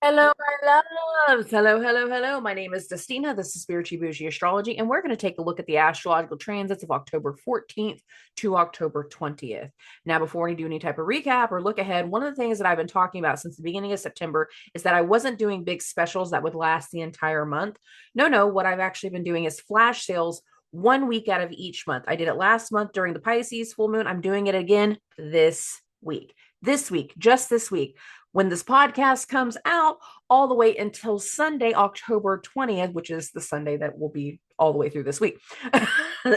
Hello, my loves. Hello, hello, hello. My name is Dustina. This is Spiritual Boujee Astrology, and we're going to take a look at the astrological transits of October 14th to October 20th. Now, before we do any type of recap or look ahead, one of the things that I've been talking about since the beginning of September is that I wasn't doing big specials that would last the entire month. No, what I've actually been doing is flash sales 1 week out of each month. I did it last month during the Pisces full moon. I'm doing it again this week. Just this week when this podcast comes out, all the way until Sunday, October 20th, which is the Sunday that will be all the way through this week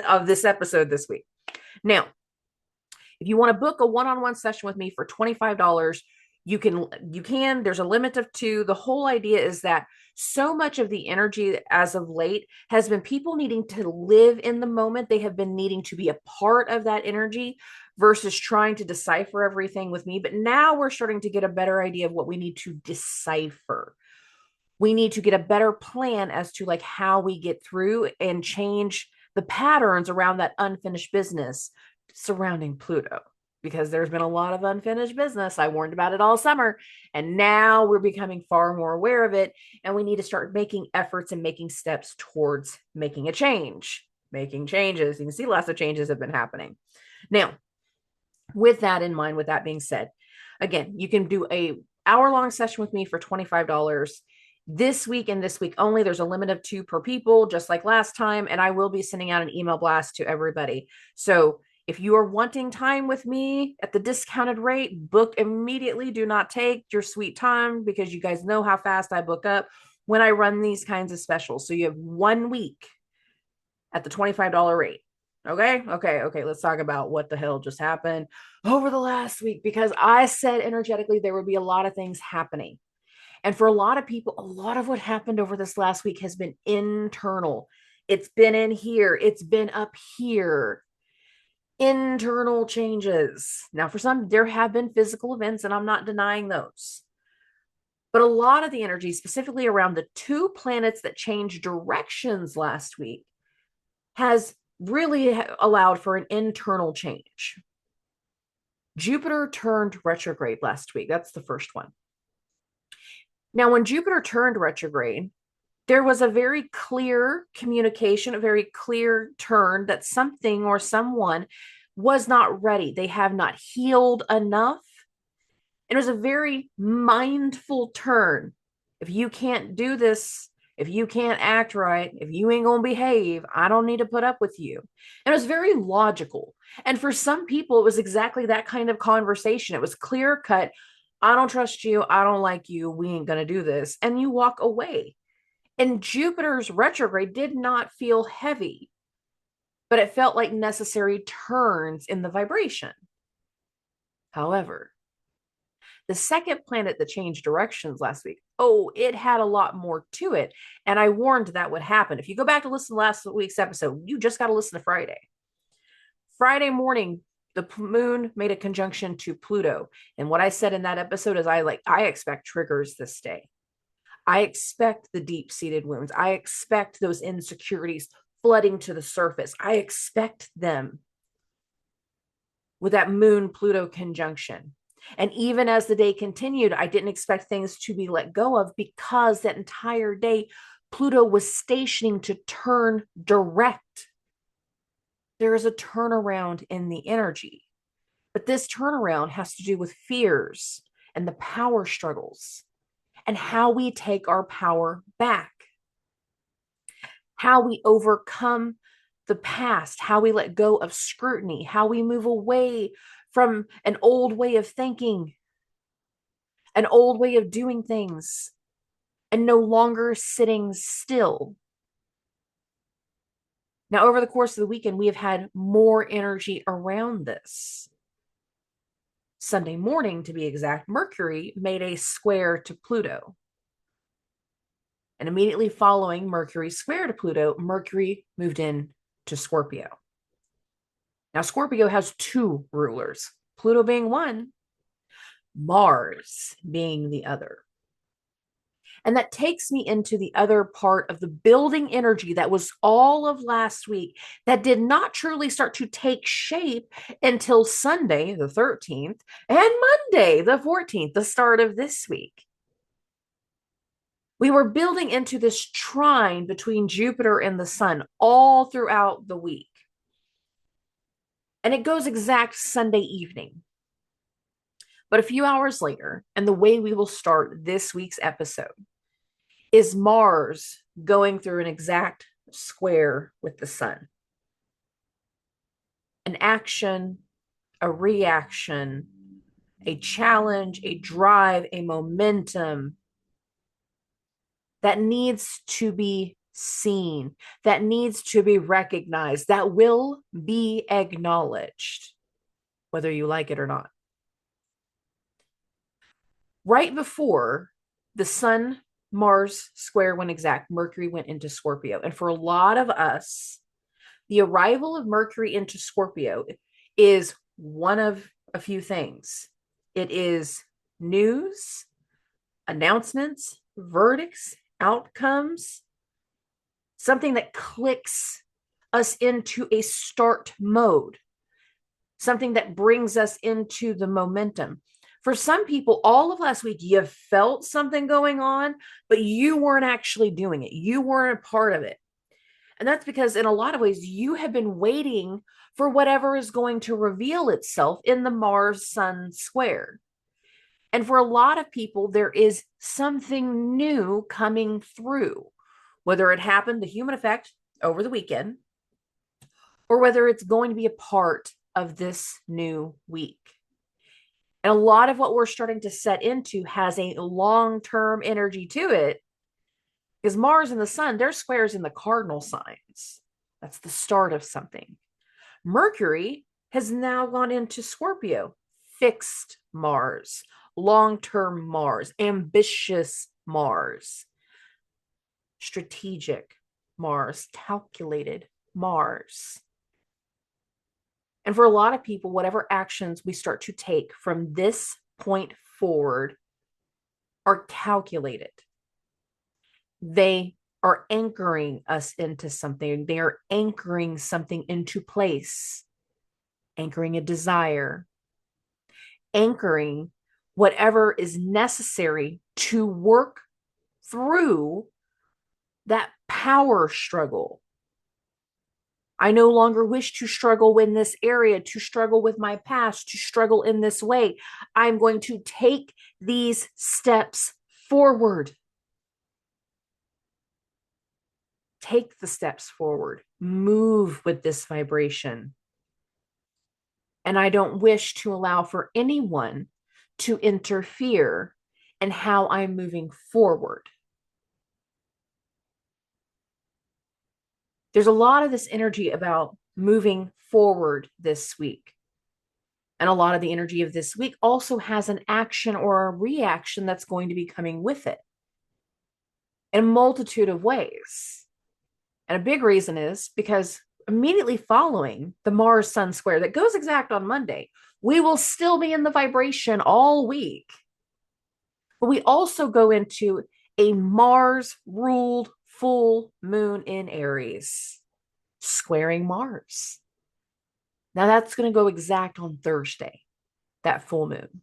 of this episode this week. Now, if you want to book a one-on-one session with me for $25, you can. There's a limit of two. The whole idea is that so much of the energy as of late has been people needing to live in the moment. They have been needing to be a part of that energy versus trying to decipher everything with me. But now we're starting to get a better idea of what we need to decipher. We need to get a better plan as to like how we get through and change the patterns around that unfinished business surrounding Pluto, because there's been a lot of unfinished business. I warned about it all summer, and now we're becoming far more aware of it, and we need to start making efforts and making steps towards making a change, making changes. You can see lots of changes have been happening. Now, with that in mind, with that being said, again, you can do a hour-long session with me for $25 this week and this week only. There's a limit of two per people, just like last time, and I will be sending out an email blast to everybody. So if you are wanting time with me at the discounted rate, book immediately. Do not take your sweet time, because you guys know how fast I book up when I run these kinds of specials. So you have 1 week at the $25 rate. Okay. Let's talk about what the hell just happened over the last week, because I said energetically there would be a lot of things happening. And for a lot of people, a lot of what happened over this last week has been internal. It's been in here, it's been up here. Internal changes. Now, for some, there have been physical events, and I'm not denying those. But a lot of the energy, specifically around the two planets that changed directions last week, has really allowed for an internal change. Jupiter turned retrograde last week. That's the first one. Now, when Jupiter turned retrograde, there was a very clear communication, a very clear turn that something or someone was not ready. They have not healed enough. It was a very mindful turn. If you can't do this, if you can't act right, if you ain't going to behave, I don't need to put up with you. And it was very logical. And for some people, it was exactly that kind of conversation. It was clear cut. I don't trust you. I don't like you. We ain't going to do this. And you walk away. And Jupiter's retrograde did not feel heavy, but it felt like necessary turns in the vibration. However, the second planet that changed directions last week, it had a lot more to it. And I warned that would happen. If you go back to listen to last week's episode, you just got to listen to Friday. Friday morning, the moon made a conjunction to Pluto. And what I said in that episode is I expect triggers this day. I expect the deep-seated wounds. I expect those insecurities flooding to the surface. I expect them with that moon-Pluto conjunction. And even as the day continued, I didn't expect things to be let go of, because that entire day, Pluto was stationing to turn direct. There is a turnaround in the energy. But this turnaround has to do with fears and the power struggles, and how we take our power back, how we overcome the past, how we let go of scrutiny, how we move away from an old way of thinking, an old way of doing things, and no longer sitting still. Now, over the course of the weekend, we have had more energy around this. Sunday morning, to be exact, Mercury made a square to Pluto. And immediately following Mercury's square to Pluto, Mercury moved in to Scorpio. Now, Scorpio has two rulers, Pluto being one, Mars being the other. And that takes me into the other part of the building energy that was all of last week, that did not truly start to take shape until Sunday, the 13th, and Monday, the 14th, the start of this week. We were building into this trine between Jupiter and the sun all throughout the week. And it goes exact Sunday evening. But a few hours later, and the way we will start this week's episode is Mars going through an exact square with the sun. An action, a reaction, a challenge, a drive, a momentum that needs to be seen, that needs to be recognized, that will be acknowledged, whether you like it or not. Right before the Sun Mars square went exact, Mercury went into Scorpio. And for a lot of us, the arrival of Mercury into Scorpio is one of a few things. It is news, announcements, verdicts, outcomes, something that clicks us into a start mode, something that brings us into the momentum. For some people, all of last week, you felt something going on, but you weren't actually doing it. You weren't a part of it. And that's because in a lot of ways, you have been waiting for whatever is going to reveal itself in the Mars Sun square. And for a lot of people, there is something new coming through, whether it happened, the human effect over the weekend, or whether it's going to be a part of this new week. And a lot of what we're starting to set into has a long-term energy to it, because Mars and the sun, they're squares in the cardinal signs. That's the start of something. Mercury has now gone into Scorpio, fixed Mars, long-term Mars, ambitious Mars, strategic Mars, calculated Mars. And for a lot of people, whatever actions we start to take from this point forward are calculated. They are anchoring us into something. They are anchoring something into place, anchoring a desire, anchoring whatever is necessary to work through that power struggle. I no longer wish to struggle in this area, to struggle with my past, to struggle in this way. I'm going to take these steps forward. Take the steps forward. Move with this vibration. And I don't wish to allow for anyone to interfere in how I'm moving forward. There's a lot of this energy about moving forward this week. And a lot of the energy of this week also has an action or a reaction that's going to be coming with it in a multitude of ways. And a big reason is because immediately following the Mars Sun square that goes exact on Monday, we will still be in the vibration all week. But we also go into a Mars ruled full moon in Aries, squaring Mars. Now that's going to go exact on Thursday, that full moon.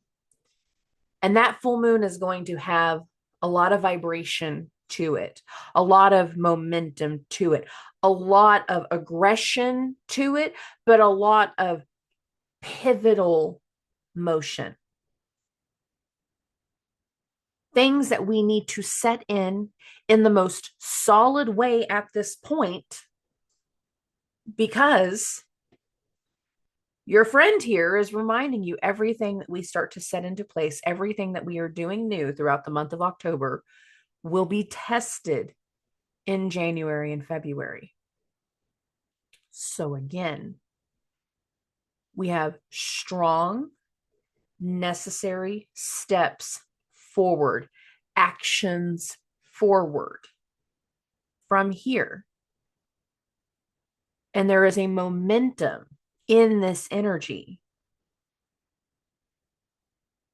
And that full moon is going to have a lot of vibration to it, a lot of momentum to it, a lot of aggression to it, but a lot of pivotal motion. Things that we need to set in the most solid way at this point, because your friend here is reminding you everything that we start to set into place, everything that we are doing new throughout the month of October will be tested in January and February. So again, we have strong, necessary steps forward, actions forward from here. And there is a momentum in this energy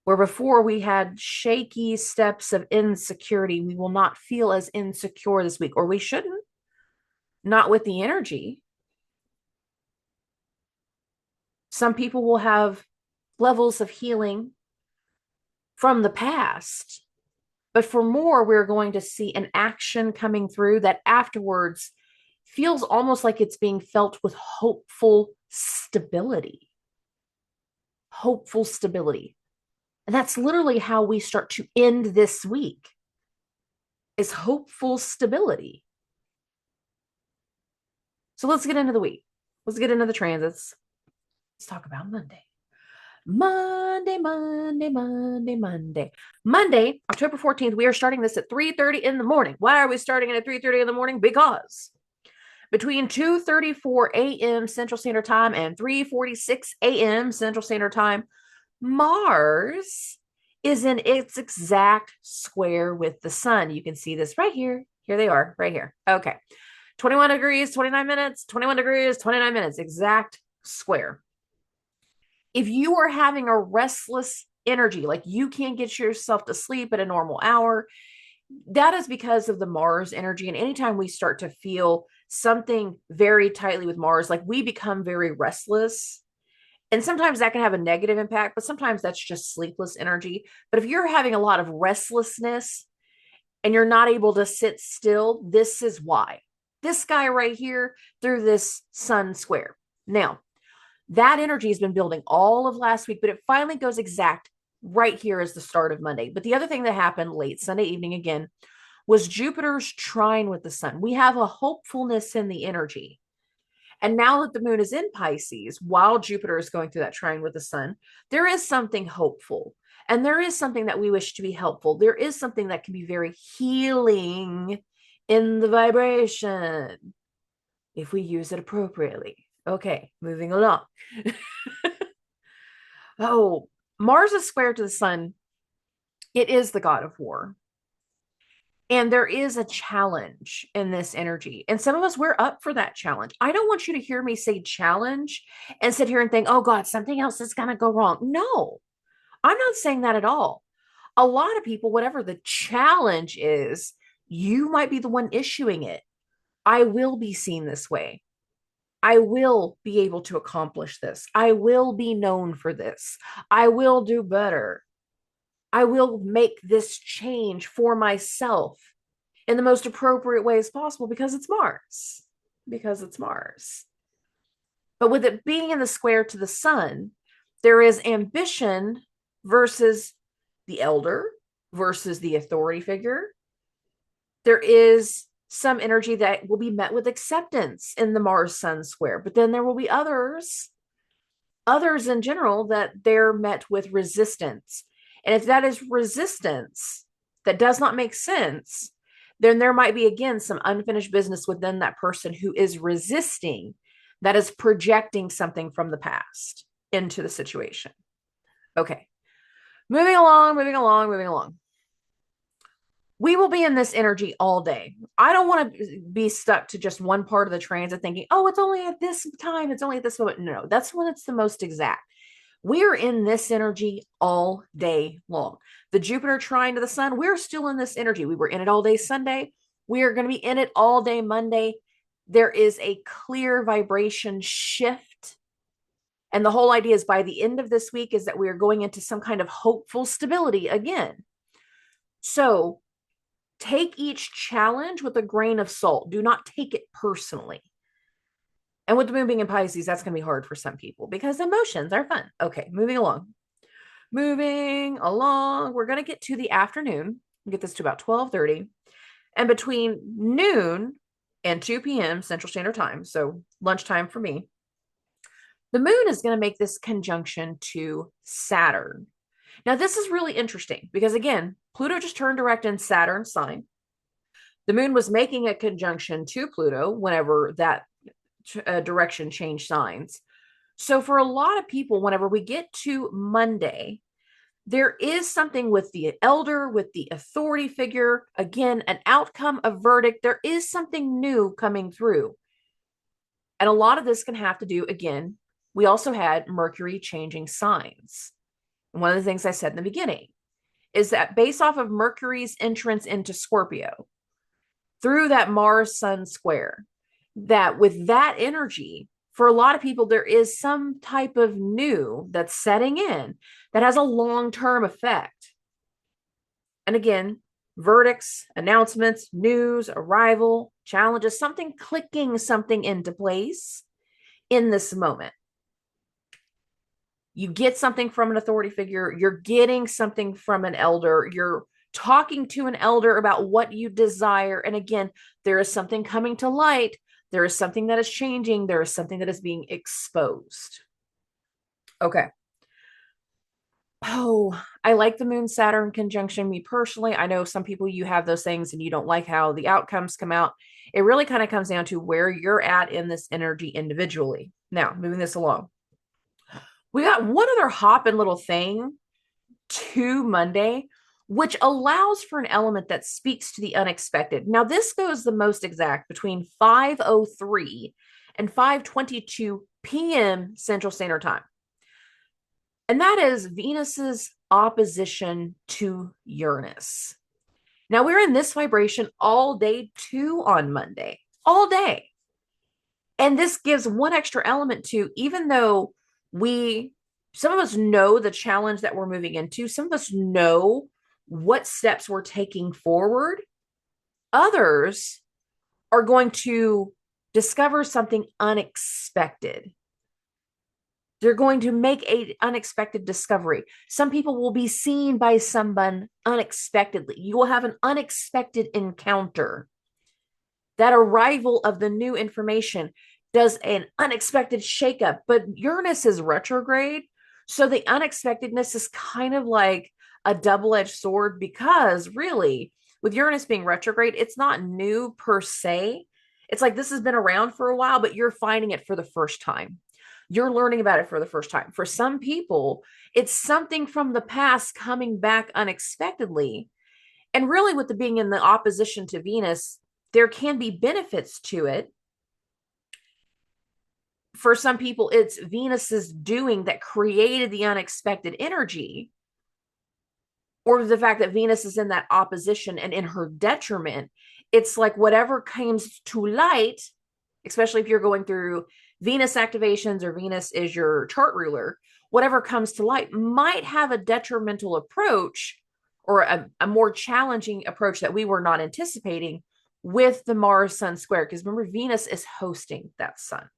where before we had shaky steps of insecurity. We will not feel as insecure this week, or we shouldn't, not with the energy. Some people will have levels of healing from the past, But for more, we're going to see an action coming through that afterwards feels almost like it's being felt with hopeful stability. Hopeful stability. And that's literally how we start to end this week, is hopeful stability. So let's get into the week. Let's get into the transits. Let's talk about Monday. Monday, October 14th. We are starting this at 3:30 in the morning. Why are we starting it at 3:30 in the morning? Because between 2:34 a.m. Central Standard Time and 3:46 a.m. Central Standard Time, Mars is in its exact square with the sun. You can see this right here. Here they are, right here. Okay. 21 degrees, 29 minutes, 21 degrees, 29 minutes, exact square. If you are having a restless energy, like you can't get yourself to sleep at a normal hour, that is because of the Mars energy. And anytime we start to feel something very tightly with Mars, like we become very restless. And sometimes that can have a negative impact, but sometimes that's just sleepless energy. But if you're having a lot of restlessness and you're not able to sit still, this is why. This guy right here through this sun square. Now, that energy has been building all of last week, but it finally goes exact right here as the start of Monday. But the other thing that happened late Sunday evening again was Jupiter's trine with the sun. We have a hopefulness in the energy. And now that the moon is in Pisces, while Jupiter is going through that trine with the sun, there is something hopeful. And there is something that we wish to be helpful. There is something that can be very healing in the vibration if we use it appropriately. Okay, moving along. Oh, Mars is square to the sun. It is the god of war. And there is a challenge in this energy. And some of us, we're up for that challenge. I don't want you to hear me say challenge and sit here and think, oh God, something else is going to go wrong. No, I'm not saying that at all. A lot of people, whatever the challenge is, you might be the one issuing it. I will be seen this way. I will be able to accomplish this. I will be known for this. I will do better. I will make this change for myself in the most appropriate ways possible because it's Mars. Because it's Mars. But with it being in the square to the sun, there is ambition versus the elder versus the authority figure. There is some energy that will be met with acceptance in the Mars Sun square, but then there will be others in general that they're met with resistance. And if that is resistance that does not make sense, then there might be, again, some unfinished business within that person who is resisting, that is projecting something from the past into the situation. Okay. Moving along. We will be in this energy all day. I don't want to be stuck to just one part of the transit thinking, oh, it's only at this time. It's only at this moment. No, that's when it's the most exact. We're in this energy all day long. The Jupiter trine to the sun, we're still in this energy. We were in it all day Sunday. We are going to be in it all day Monday. There is a clear vibration shift. And the whole idea is by the end of this week is that we are going into some kind of hopeful stability again. So take each challenge with a grain of salt. Do not take it personally. And with the moon being in Pisces, that's going to be hard for some people because emotions are fun. Okay, moving along. We're going to get to the afternoon. Get this to about 12:30. And between noon and 2 p.m. Central Standard Time, so lunchtime for me, the moon is going to make this conjunction to Saturn. Now, this is really interesting because, again, Pluto just turned direct in Saturn's sign. The moon was making a conjunction to Pluto whenever that direction changed signs. So for a lot of people, whenever we get to Monday, there is something with the elder, with the authority figure, again, an outcome, a verdict. There is something new coming through. And a lot of this can have to do, again, we also had Mercury changing signs. And one of the things I said in the beginning is that based off of Mercury's entrance into Scorpio, through that Mars Sun square, that with that energy, for a lot of people, there is some type of new that's setting in that has a long-term effect. And again, verdicts, announcements, news, arrival, challenges, something clicking something into place in this moment. You get something from an authority figure, you're getting something from an elder, you're talking to an elder about what you desire. And again, there is something coming to light, there is something that is changing, there is something that is being exposed. Okay. Oh, I like the Moon Saturn conjunction. Me personally, I know some people, you have those things and you don't like how the outcomes come out. It really kind of comes down to where you're at in this energy individually. Now, moving this along, we got one other hopping little thing to Monday, which allows for an element that speaks to the unexpected. Now, this goes the most exact between 5:03 and 5:22 p.m. Central Standard Time. And that is Venus's opposition to Uranus. Now, we're in this vibration all day too on Monday, all day. And this gives one extra element to, even though some of us know the challenge that we're moving into, some of us know what steps we're taking forward, others are going to discover something unexpected. They're going to make an unexpected discovery. Some people will be seen by someone unexpectedly. You will have an unexpected encounter. That arrival of the new information does an unexpected shakeup, but Uranus is retrograde. So the unexpectedness is kind of like a double-edged sword, because really, with Uranus being retrograde, it's not new per se. It's like this has been around for a while, but you're finding it for the first time. You're learning about it for the first time. For some people, it's something from the past coming back unexpectedly. And really, with the being in the opposition to Venus, there can be benefits to it. For some people, it's Venus's doing that created the unexpected energy, or the fact that Venus is in that opposition and in her detriment. It's like whatever comes to light, especially if you're going through Venus activations or Venus is your chart ruler, whatever comes to light might have a detrimental approach, or a more challenging approach that we were not anticipating with the Mars Sun square. Because remember, Venus is hosting that sun.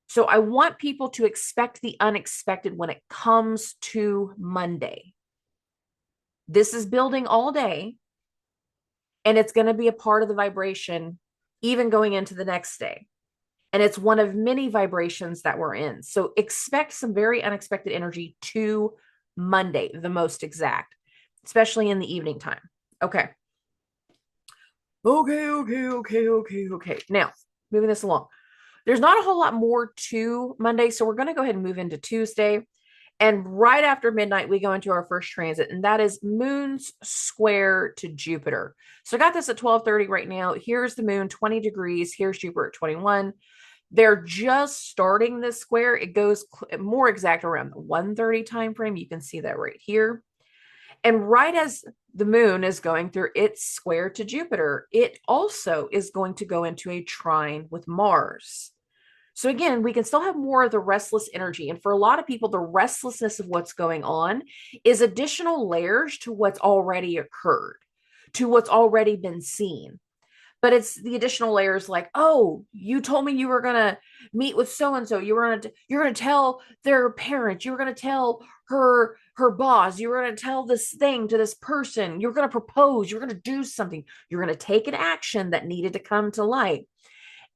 So I want people to expect the unexpected when it comes to Monday. This is building all day, and it's going to be a part of the vibration even going into the next day. And it's one of many vibrations that we're in. So expect some very unexpected energy to Monday, the most exact, especially in the evening time. Okay. Now, moving this along. There's not a whole lot more to Monday, so we're going to go ahead and move into Tuesday. And right after midnight, we go into our first transit, and that is Moon's square to Jupiter. So I got this at 12:30 right now. Here's the Moon, 20 degrees. Here's Jupiter at 21. They're just starting this square. It goes more exact around the 1:30 time frame. You can see that right here. And right as the Moon is going through its square to Jupiter, it also is going to go into a trine with Mars. So again, we can still have more of the restless energy. And for a lot of people, the restlessness of what's going on is additional layers to what's already occurred, to what's already been seen. But it's the additional layers, like, oh, you told me you were going to meet with so-and-so. You're going to tell their parents. You were going to tell her boss. You were going to tell this thing to this person. You're going to propose. You're going to do something. You're going to take an action that needed to come to light.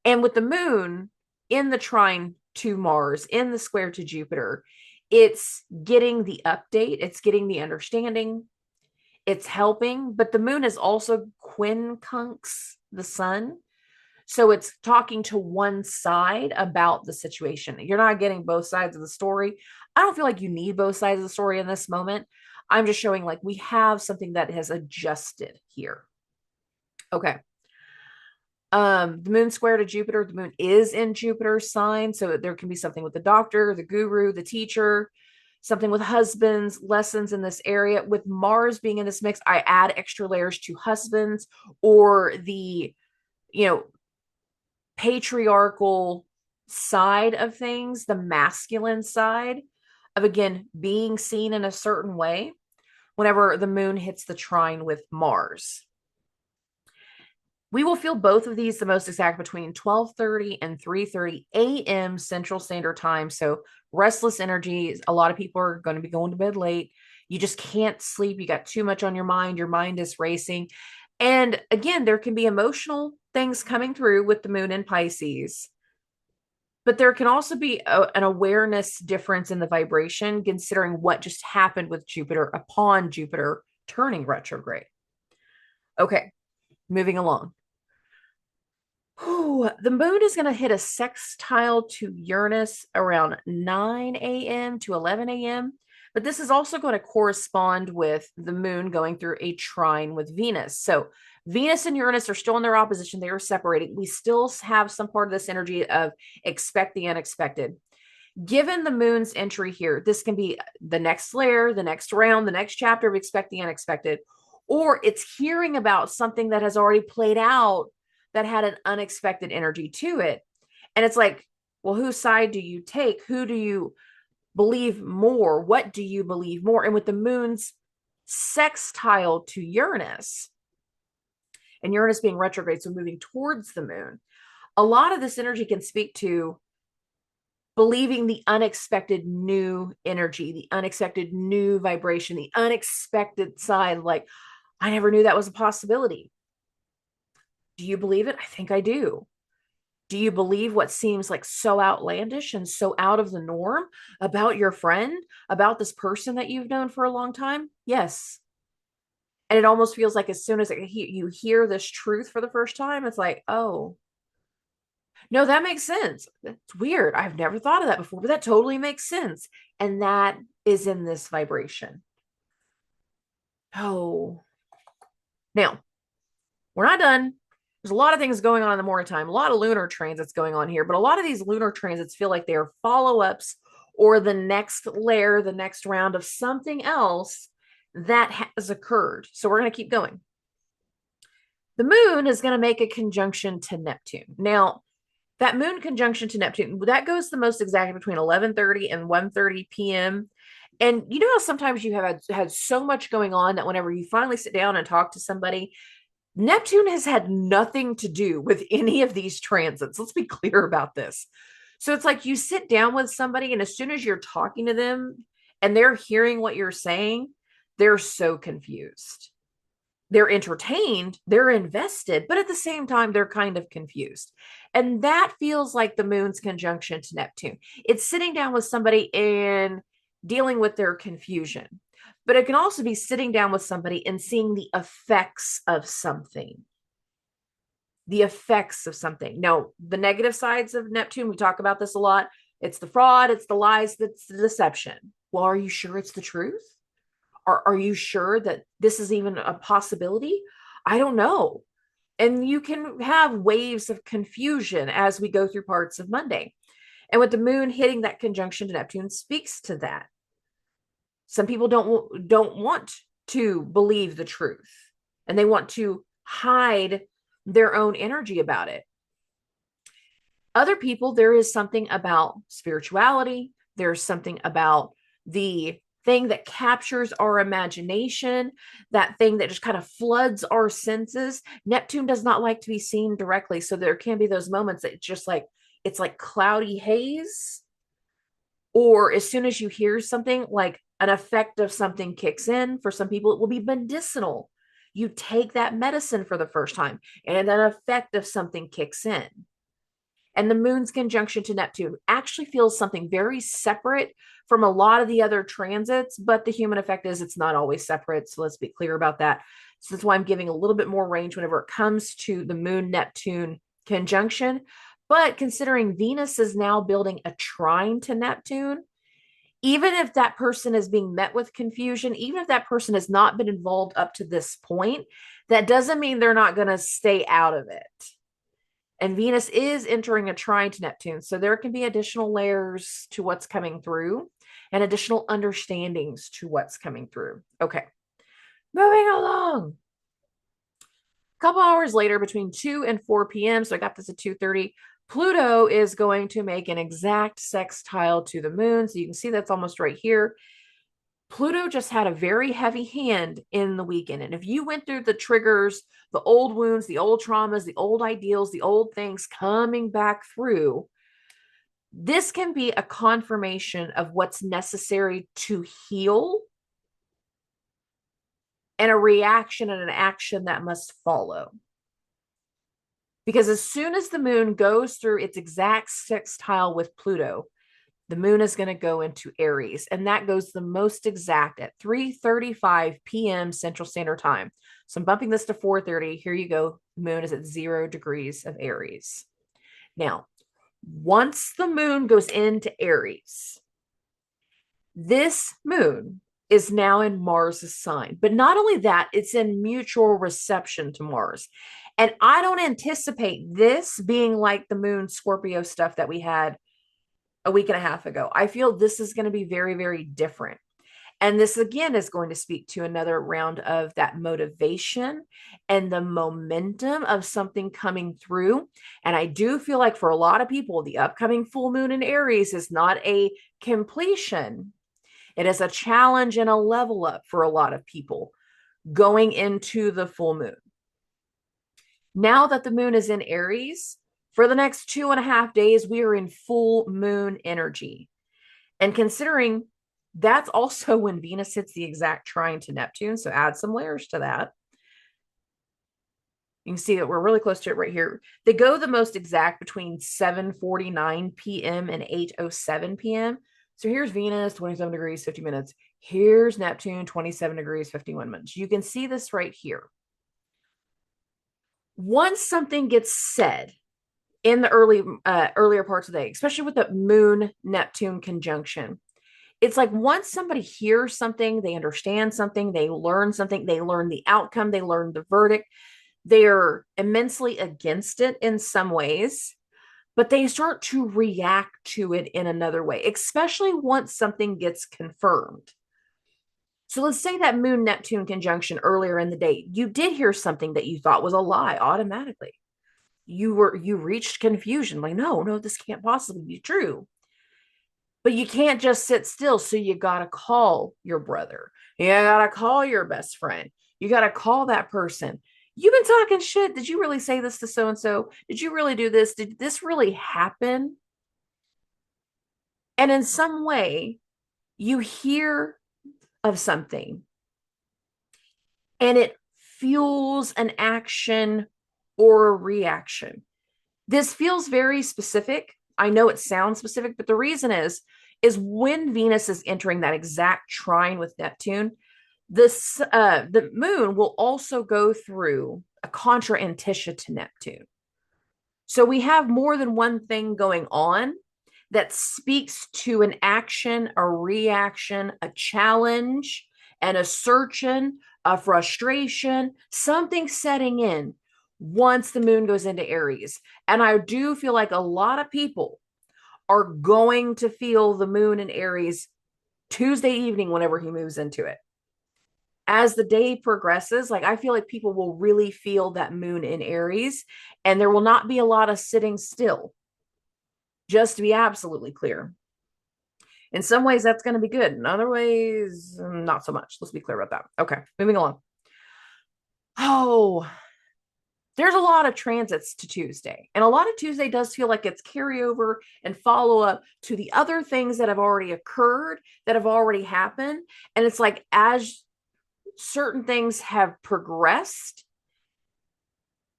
And with the Moon in the trine to Mars, in the square to Jupiter, it's getting the update. It's getting the understanding. It's helping, but the Moon is also quincunx the sun. So it's talking to one side about the situation. You're not getting both sides of the story. I don't feel like you need both sides of the story in this moment. I'm just showing like we have something that has adjusted here. Okay. The Moon square to Jupiter, the Moon is in Jupiter's sign. So there can be something with the doctor, the guru, the teacher, something with husbands, lessons in this area. With Mars being in this mix, I add extra layers to husbands, or the, patriarchal side of things, the masculine side of, again, being seen in a certain way. whenever the moon hits the trine with Mars. We will feel both of these the most exact between 12:30 and 3:30 a.m. Central Standard Time. So restless energy. A lot of people are going to be going to bed late. You just can't sleep. You got too much on your mind. Your mind is racing. And again, there can be emotional things coming through with the moon in Pisces. But there can also be an awareness difference in the vibration, considering what just happened with Jupiter upon Jupiter turning retrograde. Okay, moving along. The moon is going to hit a sextile to Uranus around 9 a.m. to 11 a.m. But this is also going to correspond with the moon going through a trine with Venus. So Venus and Uranus are still in their opposition. They are separating. We still have some part of this energy of expect the unexpected. Given the moon's entry here, this can be the next layer, the next round, the next chapter of expect the unexpected, or it's hearing about something that has already played out that had an unexpected energy to it. And it's like, well, whose side do you take? Who do you believe more? What do you believe more? And with the moon's sextile to Uranus, and Uranus being retrograde, so moving towards the moon, a lot of this energy can speak to believing the unexpected new energy, the unexpected new vibration, the unexpected side. Like, I never knew that was a possibility. Do you believe it? I think I do. Do you believe what seems like so outlandish and so out of the norm about your friend, about this person that you've known for a long time? Yes. And it almost feels like as soon as you hear this truth for the first time, it's like, oh, no, that makes sense. It's weird. I've never thought of that before, but that totally makes sense. And that is in this vibration. Oh, now we're not done. There's a lot of things going on in the morning time, a lot of lunar transits going on here, but a lot of these lunar transits feel like they are follow-ups or the next layer, the next round of something else that has occurred. So we're going to keep going. The moon is going to make a conjunction to Neptune. Now, that moon conjunction to Neptune, that goes the most exact between 11:30 and 1:30 p.m. And you know how sometimes you have had so much going on that whenever you finally sit down and talk to somebody, Neptune has had nothing to do with any of these transits. Let's be clear about this. So it's like you sit down with somebody, and as soon as you're talking to them and they're hearing what you're saying, they're so confused. They're entertained, they're invested, but at the same time, they're kind of confused. And that feels like the moon's conjunction to Neptune. It's sitting down with somebody and dealing with their confusion. But it can also be sitting down with somebody and seeing the effects of something. The effects of something. Now, the negative sides of Neptune, we talk about this a lot. It's the fraud, it's the lies, it's the deception. Well, are you sure it's the truth? Are you sure that this is even a possibility? I don't know. And you can have waves of confusion as we go through parts of Monday. And with the moon hitting that conjunction to Neptune speaks to that. Some people don't want to believe the truth, and they want to hide their own energy about it. Other people, there is something about spirituality. There's something about the thing that captures our imagination, that thing that just kind of floods our senses. Neptune does not like to be seen directly. So there can be those moments that it's like cloudy haze. Or as soon as you hear something, like an effect of something kicks in. For some people, it will be medicinal. You take that medicine for the first time and an effect of something kicks in. And the moon's conjunction to Neptune actually feels something very separate from a lot of the other transits, but the human effect is it's not always separate. So let's be clear about that. So that's why I'm giving a little bit more range whenever it comes to the moon-Neptune conjunction. But considering Venus is now building a trine to Neptune, even if that person is being met with confusion, even if that person has not been involved up to this point, that doesn't mean they're not going to stay out of it. And Venus is entering a trine to Neptune. So there can be additional layers to what's coming through and additional understandings to what's coming through. Okay, moving along. A couple hours later, between 2 and 4 p.m., so I got this at 2:30, Pluto is going to make an exact sextile to the moon. So you can see that's almost right here. Pluto just had a very heavy hand in the weekend. And if you went through the triggers, the old wounds, the old traumas, the old ideals, the old things coming back through, this can be a confirmation of what's necessary to heal and a reaction and an action that must follow. Because as soon as the moon goes through its exact sextile with Pluto, the moon is going to go into Aries, and that goes the most exact at 3:35 p.m. Central Standard Time. So I'm bumping this to 4:30. Here you go. The moon is at 0 degrees of Aries. Now, once the moon goes into Aries, this moon is now in Mars' sign. But not only that, it's in mutual reception to Mars. And I don't anticipate this being like the moon Scorpio stuff that we had a week and a half ago. I feel this is going to be very, very different. And this again is going to speak to another round of that motivation and the momentum of something coming through. And I do feel like for a lot of people, the upcoming full moon in Aries is not a completion. It is a challenge and a level up for a lot of people going into the full moon. Now that the moon is in Aries, for the next 2.5 days, we are in full moon energy. And considering that's also when Venus hits the exact trine to Neptune, so add some layers to that. You can see that we're really close to it right here. They go the most exact between 7:49 p.m. and 8:07 p.m. So here's Venus, 27 degrees, 50 minutes. Here's Neptune, 27 degrees, 51 minutes. You can see this right here. Once something gets said in the earlier parts of the day, especially with the moon Neptune conjunction, it's like once somebody hears something, they understand something, they learn something, they learn the outcome, they learn the verdict, they're immensely against it in some ways, but they start to react to it in another way, especially once something gets confirmed. So let's say that moon Neptune conjunction earlier in the day, you did hear something that you thought was a lie automatically. You reached confusion, like, no, this can't possibly be true. But you can't just sit still. So you got to call your brother. You got to call your best friend. You got to call that person. You've been talking shit. Did you really say this to so-and-so? Did you really do this? Did this really happen? And in some way, you hear of something and it fuels an action or a reaction. This feels very specific. I know it sounds specific, but the reason is when Venus is entering that exact trine with Neptune, the moon will also go through a contra-ANTISCIA to Neptune. So we have more than one thing going on that speaks to an action, a reaction, a challenge, an assertion, a frustration, something setting in once the moon goes into Aries. And I do feel like a lot of people are going to feel the moon in Aries Tuesday evening whenever he moves into it. As the day progresses, like I feel like people will really feel that moon in Aries, and there will not be a lot of sitting still, just to be absolutely clear. In some ways, that's going to be good. In other ways, not so much. Let's be clear about that. Okay, moving along. Oh, there's a lot of transits to Tuesday. And a lot of Tuesday does feel like it's carryover and follow up to the other things that have already occurred, that have already happened. And it's like as certain things have progressed,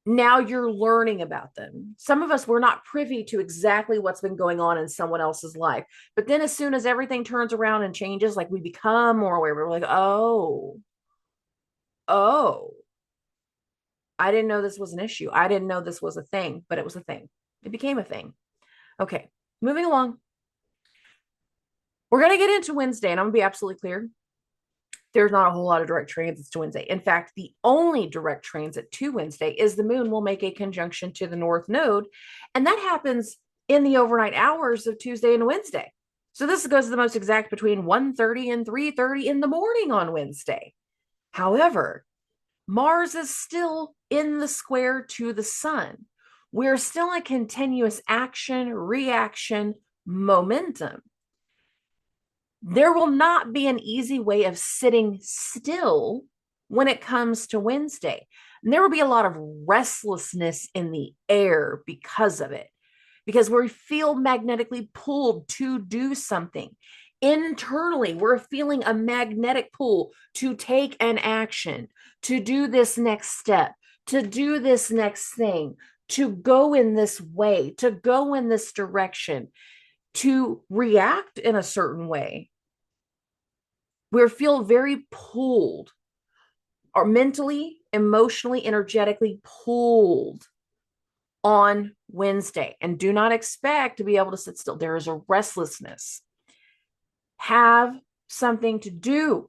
now you're learning about them. Some of us, we're not privy to exactly what's been going on in someone else's life. But then as soon as everything turns around and changes, like we become more aware, we're like, oh, I didn't know this was an issue. I didn't know this was a thing, but it was a thing. It became a thing. Okay, moving along. We're going to get into Wednesday, and I'm going to be absolutely clear. There's not a whole lot of direct transits to Wednesday. In fact, the only direct transit to Wednesday is the moon will make a conjunction to the North Node, and that happens in the overnight hours of Tuesday and Wednesday. So this goes to the most exact between 1:30 and 3:30 in the morning on Wednesday. However, Mars is still in the square to the sun. We're still in continuous action, reaction, momentum. There will not be an easy way of sitting still when it comes to Wednesday. And there will be a lot of restlessness in the air because of it, because we feel magnetically pulled to do something. Internally, we're feeling a magnetic pull to take an action, to do this next step, to do this next thing, to go in this way, to go in this direction, to react in a certain way. We feel very pulled, or mentally, emotionally, energetically pulled on Wednesday. And do not expect to be able to sit still. There is a restlessness. Have something to do.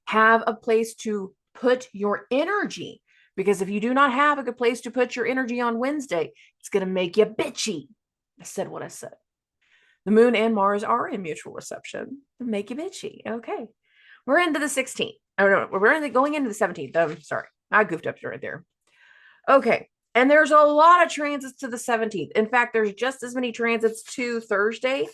Have a place to put your energy. Because if you do not have a good place to put your energy on Wednesday, it's going to make you bitchy. I said what I said. The moon and Mars are in mutual reception. Make you bitchy. Okay. We're into the 16th. Oh, no, we're going into the 17th. I'm sorry. I goofed up right there. Okay. And there's a lot of transits to the 17th. In fact, there's just as many transits to Thursday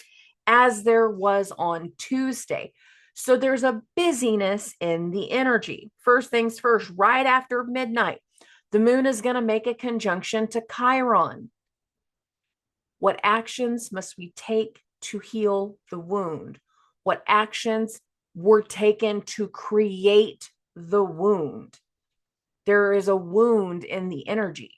as there was on Tuesday. So there's a busyness in the energy. First things first, right after midnight, the moon is going to make a conjunction to Chiron. What actions must we take to heal the wound? What actions were taken to create the wound? There is a wound in the energy.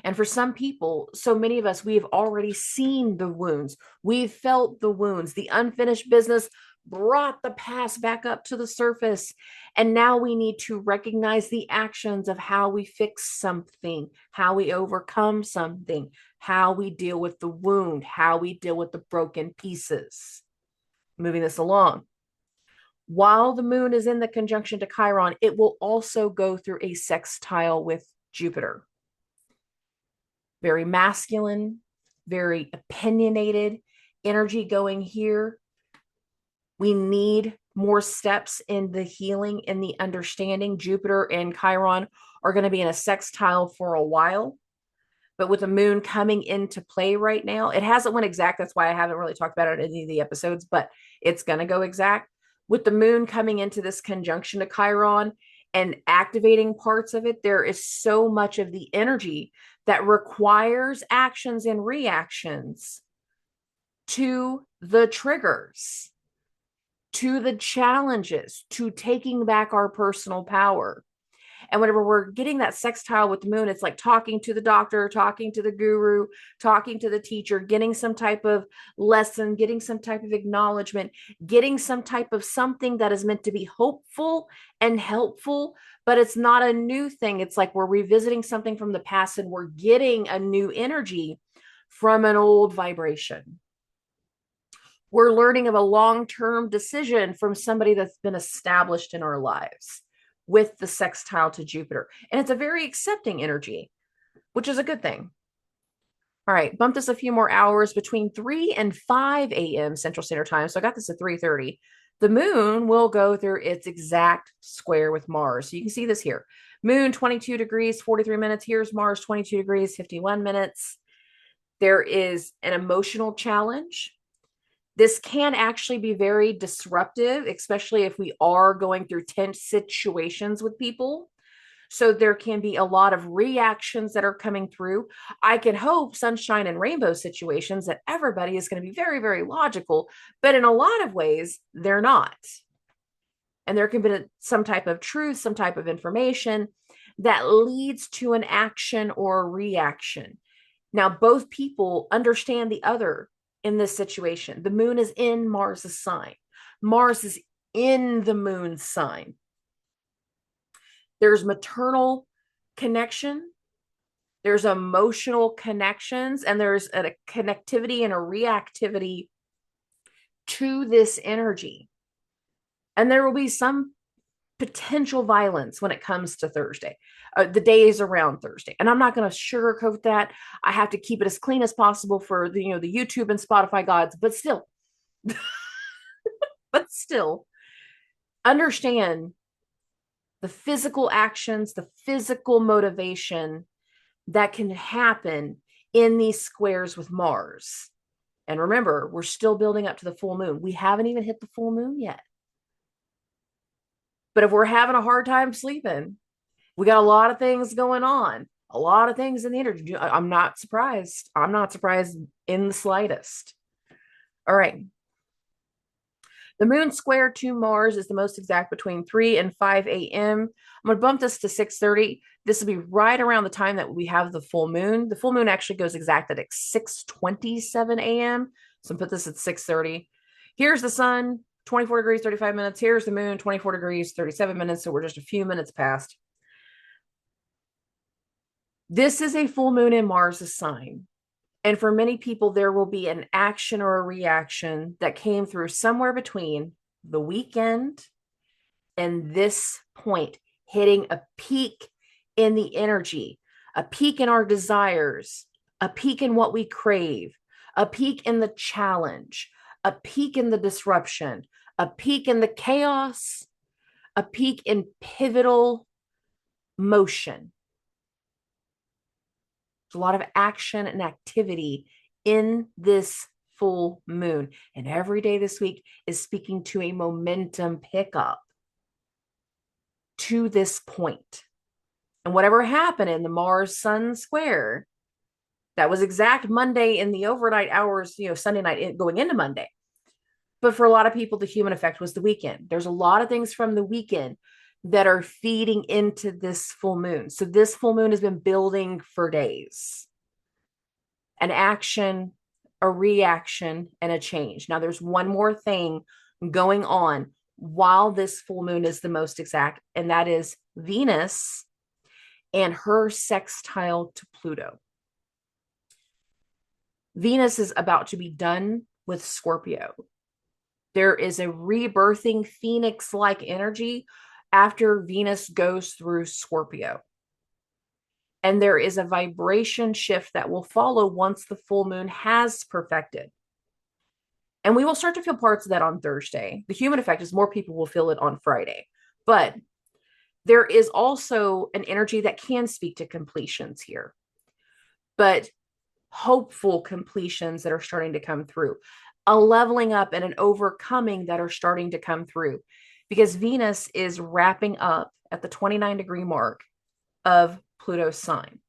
And for some people, so many of us, we've already seen the wounds. We've felt the wounds. The unfinished business brought the past back up to the surface. And now we need to recognize the actions of how we fix something, how we overcome something, how we deal with the wound, how we deal with the broken pieces. Moving this along. While the moon is in the conjunction to Chiron, it will also go through a sextile with Jupiter. Very masculine, very opinionated energy going here. We need more steps in the healing, in the understanding. Jupiter and Chiron are going to be in a sextile for a while. But with the moon coming into play right now, it hasn't went exact. That's why I haven't really talked about it in any of the episodes, but it's going to go exact. With the moon coming into this conjunction to Chiron and activating parts of it, there is so much of the energy that requires actions and reactions to the triggers, to the challenges, to taking back our personal power. And whenever we're getting that sextile with the moon, it's like talking to the doctor, talking to the guru, talking to the teacher, getting some type of lesson, getting some type of acknowledgement, getting some type of something that is meant to be hopeful and helpful, but it's not a new thing. It's like we're revisiting something from the past and we're getting a new energy from an old vibration. We're learning of a long-term decision from somebody that's been established in our lives with the sextile to Jupiter. And it's a very accepting energy, which is a good thing. All right, bump this a few more hours between 3 and 5 a.m. Central Standard Time. So I got this at 3:30. The moon will go through its exact square with Mars. So you can see this here. Moon 22 degrees, 43 minutes. Here's Mars 22 degrees, 51 minutes. There is an emotional challenge. This can actually be very disruptive, especially if we are going through tense situations with people. So there can be a lot of reactions that are coming through. I can hope sunshine and rainbow situations that everybody is going to be very, very logical, but in a lot of ways, they're not. And there can be some type of truth, some type of information that leads to an action or a reaction. Now, both people understand the other in this situation. The moon is in Mars's sign. Mars is in the moon's sign. There's maternal connection. There's emotional connections, and there's a connectivity and a reactivity to this energy. And there will be some potential violence when it comes to Thursday, the days around Thursday. And I'm not going to sugarcoat that. I have to keep it as clean as possible for the YouTube and Spotify gods, but still, understand the physical actions, the physical motivation that can happen in these squares with Mars. And remember, we're still building up to the full moon. We haven't even hit the full moon yet. But if we're having a hard time sleeping, we got a lot of things going on, a lot of things in the energy. I'm not surprised. I'm not surprised in the slightest. All right. The moon square to Mars is the most exact between 3 and 5 a.m. I'm going to bump this to 6:30. This will be right around the time that we have the full moon. The full moon actually goes exact at 6:27 a.m. So put this at 6:30. Here's the sun, 24 degrees, 35 minutes. Here's the moon, 24 degrees, 37 minutes. So we're just a few minutes past. This is a full moon in Mars' sign. And for many people, there will be an action or a reaction that came through somewhere between the weekend and this point, hitting a peak in the energy, a peak in our desires, a peak in what we crave, a peak in the challenge, a peak in the disruption, a peak in the chaos, a peak in pivotal motion. A lot of action and activity in this full moon. And every day this week is speaking to a momentum pickup to this point. And whatever happened in the Mars Sun square, that was exact Monday in the overnight hours, Sunday night going into Monday. But for a lot of people, the human effect was the weekend. There's a lot of things from the weekend that are feeding into this full moon. So this full moon has been building for days. An action, a reaction, and a change. Now there's one more thing going on while this full moon is the most exact, and that is Venus and her sextile to Pluto. Venus is about to be done with Scorpio. There is a rebirthing phoenix-like energy after Venus goes through Scorpio. And there is a vibration shift that will follow once the full moon has perfected. And we will start to feel parts of that on Thursday. The human effect is more people will feel it on Friday. But there is also an energy that can speak to completions here. But hopeful completions that are starting to come through. A leveling up and an overcoming that are starting to come through. Because Venus is wrapping up at the 29-degree mark of Pluto's sign.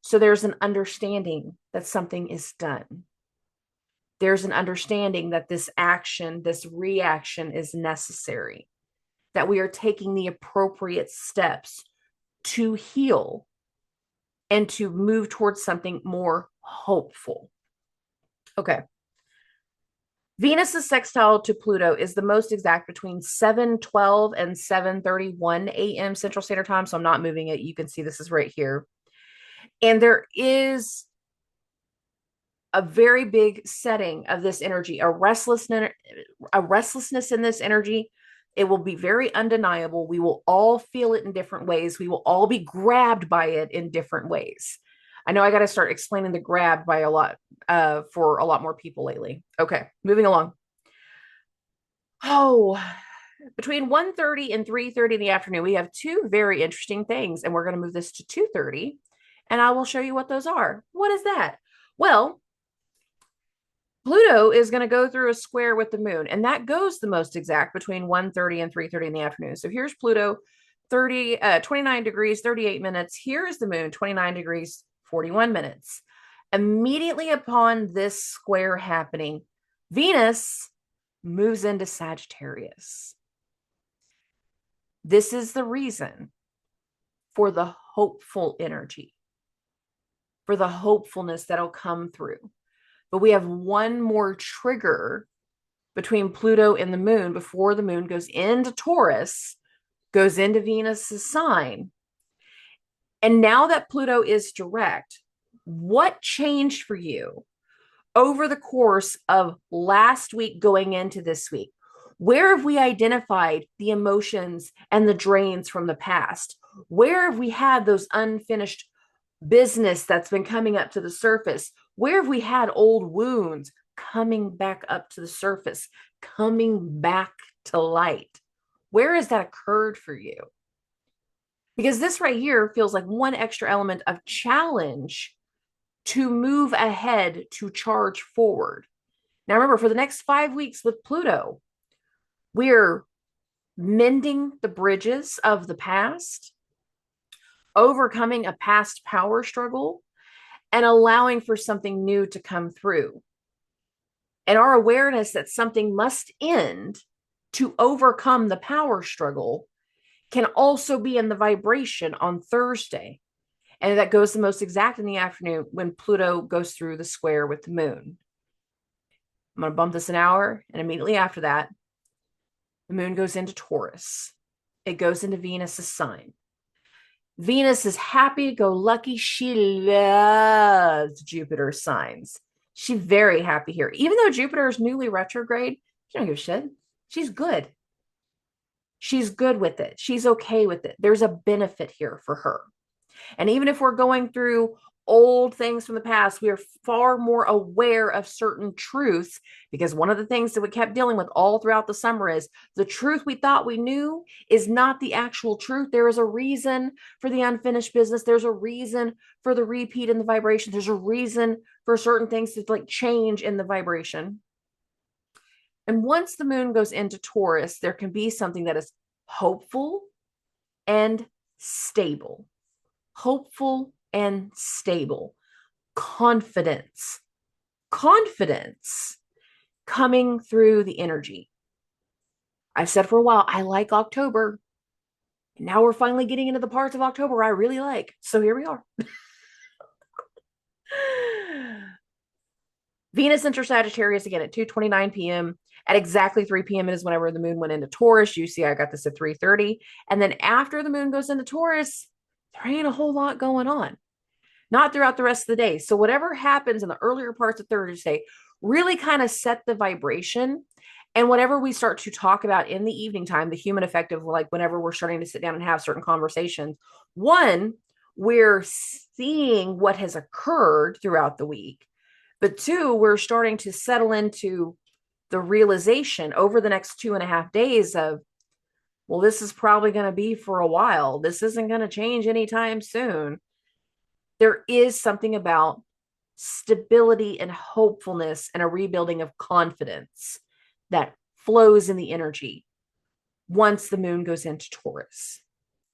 So there's an understanding that something is done. There's an understanding that this action, this reaction is necessary, that we are taking the appropriate steps to heal and to move towards something more hopeful. Okay. Venus's sextile to Pluto is the most exact between 7:12 and 7:31 a.m. Central Standard Time. So I'm not moving it. You can see this is right here. And there is a very big setting of this energy, a restlessness in this energy. It will be very undeniable. We will all feel it in different ways. We will all be grabbed by it in different ways. I know I got to start explaining the grab by a lot for a lot more people lately. Okay, moving along. Oh, between 1:30 and 3:30 in the afternoon, we have two very interesting things, and we're going to move this to 2:30, and I will show you what those are. What is that? Well, Pluto is going to go through a square with the moon, and that goes the most exact between 1:30 and 3:30 in the afternoon. So here's Pluto, 29 degrees, 38 minutes. Here is the moon, 29 degrees, 41 minutes. Immediately upon this square happening, Venus moves into Sagittarius. This is the reason for the hopeful energy, for the hopefulness that'll come through. But we have one more trigger between Pluto and the moon before the moon goes into Taurus, goes into Venus's sign. And now that Pluto is direct, what changed for you over the course of last week going into this week? Where have we identified the emotions and the drains from the past? Where have we had those unfinished business that's been coming up to the surface? Where have we had old wounds coming back up to the surface, coming back to light? Where has that occurred for you? Because this right here feels like one extra element of challenge to move ahead, to charge forward. Now, remember, for the next 5 weeks with Pluto, we're mending the bridges of the past, overcoming a past power struggle, and allowing for something new to come through. And our awareness that something must end to overcome the power struggle can also be in the vibration on Thursday. And that goes the most exact in the afternoon when Pluto goes through the square with the moon. I'm going to bump this an hour. And immediately after that, the moon goes into Taurus. It goes into Venus's sign. Venus is happy-go-lucky. She loves Jupiter's signs. She's very happy here. Even though Jupiter is newly retrograde, she don't give a shit. She's good. She's good with it. She's okay with it. There's a benefit here for her. And even if we're going through old things from the past, we are far more aware of certain truths, because one of the things that we kept dealing with all throughout the summer is the truth we thought we knew is not the actual truth. There is a reason for the unfinished business. There's a reason for the repeat in the vibration. There's a reason for certain things to like change in the vibration. And once the moon goes into Taurus, there can be something that is hopeful and stable. Hopeful and stable. Confidence coming through the energy. I've said for a while, I like October. Now we're finally getting into the parts of October I really like. So here we are. Venus enters Sagittarius again at 2:29 p.m. At exactly 3 p.m. is whenever the moon went into Taurus. You see, I got this at 3:30. And then after the moon goes into Taurus, there ain't a whole lot going on. Not throughout the rest of the day. So whatever happens in the earlier parts of Thursday really kind of set the vibration. And whatever we start to talk about in the evening time, the human effect of like whenever we're starting to sit down and have certain conversations, one, we're seeing what has occurred throughout the week. But two, we're starting to settle into the realization over the next 2.5 days of, well, this is probably going to be for a while. This isn't going to change anytime soon. There is something about stability and hopefulness and a rebuilding of confidence that flows in the energy once the moon goes into Taurus.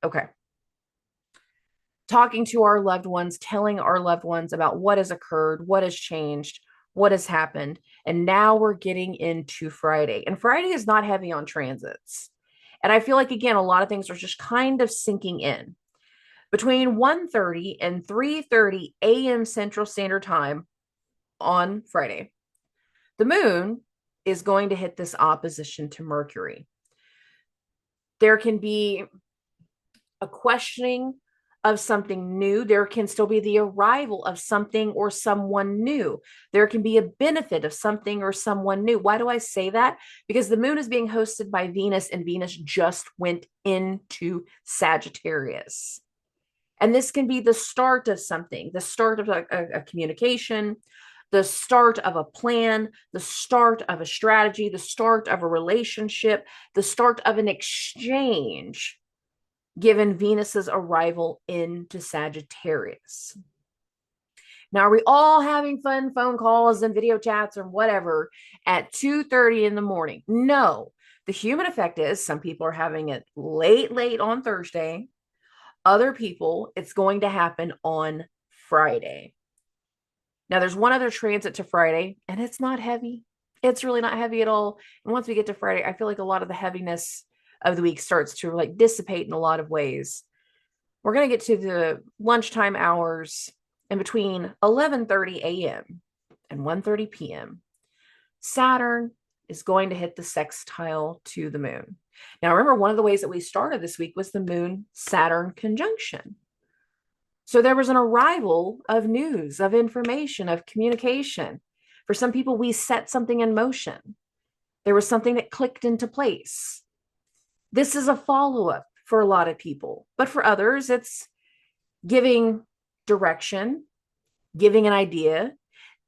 Okay. Talking to our loved ones, telling our loved ones about what has occurred, what has changed, what has happened. And now we're getting into Friday. And Friday is not heavy on transits. And I feel like, again, a lot of things are just kind of sinking in. Between 1:30 and 3:30 a.m. Central Standard Time on Friday, the moon is going to hit this opposition to Mercury. There can be a questioning of something new. There can still be the arrival of something or someone new. There can be a benefit of something or someone new. Why do I say that? Because the moon is being hosted by Venus, and Venus just went into Sagittarius. And this can be the start of something, the start of a communication, the start of a plan, the start of a strategy, the start of a relationship, the start of an exchange, given Venus's arrival into Sagittarius. Now, are we all having fun phone calls and video chats or whatever at 2:30 in the morning? No. The human effect is some people are having it late on Thursday. Other people, it's going to happen on Friday. Now, there's one other transit to Friday, and it's not heavy. It's really not heavy at all. And once we get to Friday, I feel like a lot of the heaviness of the week starts to like dissipate in a lot of ways. We're going to get to the lunchtime hours in between 11:30 a.m. and 1:30 p.m. Saturn is going to hit the sextile to the moon. Now, remember, one of the ways that we started this week was the moon-Saturn conjunction. So there was an arrival of news, of information, of communication. For some people, we set something in motion. There was something that clicked into place. This is a follow-up for a lot of people. But for others, it's giving direction, giving an idea,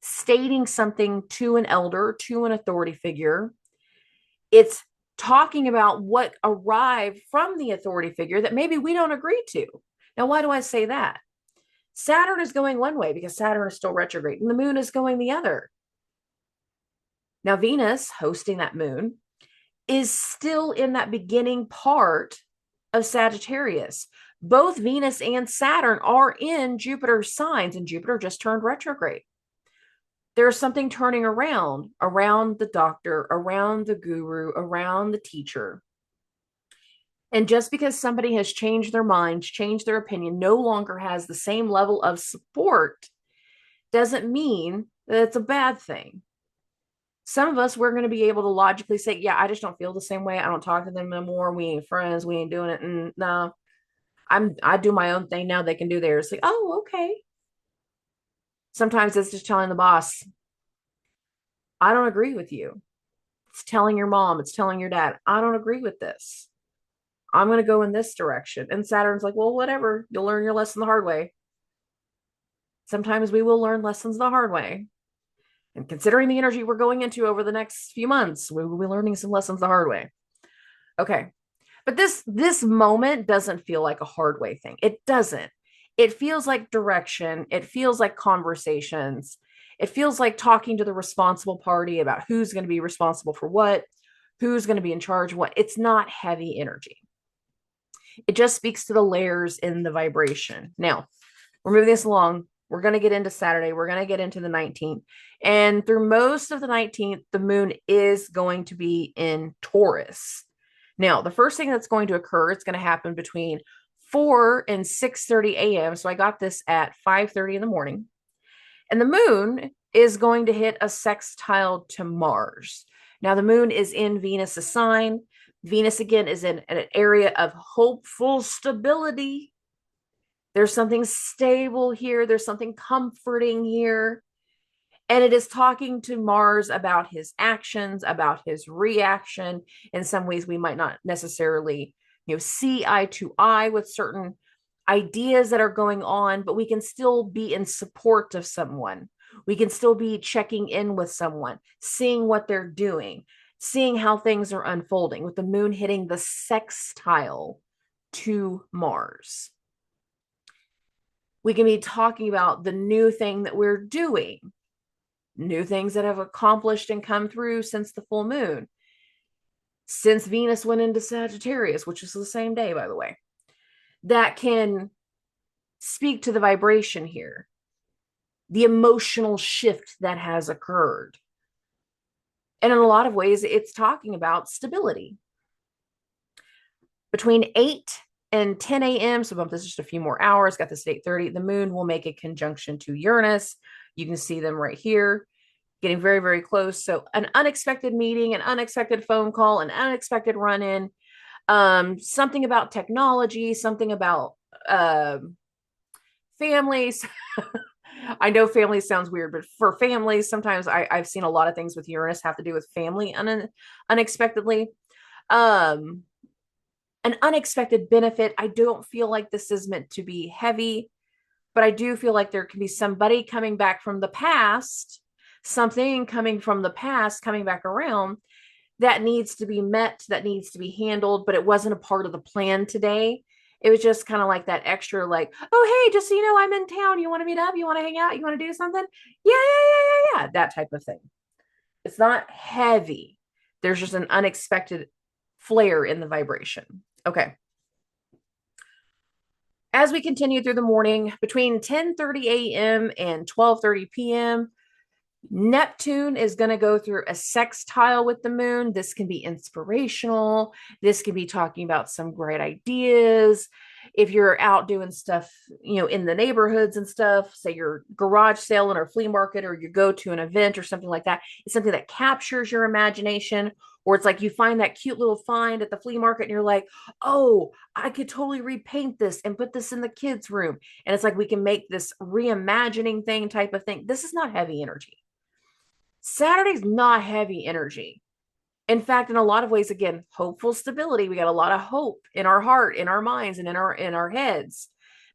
stating something to an elder, to an authority figure. It's talking about what arrived from the authority figure that maybe we don't agree to. Now, why do I say that? Saturn is going one way because Saturn is still retrograde, and the moon is going the other. Now, Venus hosting that moon is still in that beginning part of Sagittarius. Both Venus and Saturn are in Jupiter's signs, and Jupiter just turned retrograde. There's something turning around the doctor, around the guru, around the teacher. And just because somebody has changed their mind, changed their opinion, no longer has the same level of support, doesn't mean that it's a bad thing. Some of us, we're going to be able to logically say, yeah, I just don't feel the same way. I don't talk to them no more. We ain't friends. We ain't doing it. And no, I do my own thing now. They can do theirs. Like, oh, okay. Sometimes it's just telling the boss, I don't agree with you. It's telling your mom, it's telling your dad, I don't agree with this. I'm going to go in this direction. And Saturn's like, well, whatever. You'll learn your lesson the hard way. Sometimes we will learn lessons the hard way. And considering the energy we're going into over the next few months, we will be learning some lessons the hard way. Okay. But this moment doesn't feel like a hard way thing. It doesn't. It feels like direction. It feels like conversations. It feels like talking to the responsible party about who's going to be responsible for what, who's going to be in charge of what. It's not heavy energy. It just speaks to the layers in the vibration. Now, we're moving this along. We're going to get into Saturday. We're going to get into the 19th. And through most of the 19th, the moon is going to be in Taurus. Now, the first thing that's going to occur, it's going to happen between 4 and 6:30 a.m. So I got this at 5:30 in the morning. And the moon is going to hit a sextile to Mars. Now, the moon is in Venus's sign. Venus, again, is in an area of hopeful stability. There's something stable here. There's something comforting here. And it is talking to Mars about his actions, about his reaction. In some ways, we might not necessarily, see eye to eye with certain ideas that are going on, but we can still be in support of someone. We can still be checking in with someone, seeing what they're doing, seeing how things are unfolding with the moon hitting the sextile to Mars. We can be talking about the new thing that we're doing, new things that have accomplished and come through since the full moon, since Venus went into Sagittarius, which is the same day, by the way, that can speak to the vibration here, the emotional shift that has occurred. And in a lot of ways, it's talking about stability. Between 8 and 10 a.m., so bump this just a few more hours, got this at 8:30, the moon will make a conjunction to Uranus. You can see them right here, getting very, very close. So an unexpected meeting, an unexpected phone call, an unexpected run-in, something about technology, something about families. I know family sounds weird, but for families, sometimes I've seen a lot of things with Uranus have to do with family unexpectedly. An unexpected benefit. I don't feel like this is meant to be heavy, but I do feel like there can be somebody coming back from the past, something coming from the past, coming back around that needs to be met, that needs to be handled, but it wasn't a part of the plan today. It was just kind of like that extra, like, oh, hey, just so you know, I'm in town. You want to meet up? You want to hang out? You want to do something? Yeah. That type of thing. It's not heavy. There's just an unexpected flare in the vibration. Okay. As we continue through the morning, between 10:30 a.m. and 12:30 p.m., Neptune is going to go through a sextile with the moon. This can be inspirational. This can be talking about some great ideas. If you're out doing stuff, in the neighborhoods and stuff, say you're garage selling or flea market, or you go to an event or something like that, it's something that captures your imagination. Or it's like you find that cute little find at the flea market and you're like, oh, I could totally repaint this and put this in the kids' room. And it's like we can make this reimagining thing type of thing. This is not heavy energy. Saturday's not heavy energy. In fact, in a lot of ways, again, hopeful stability. We got a lot of hope in our heart, in our minds, and in our heads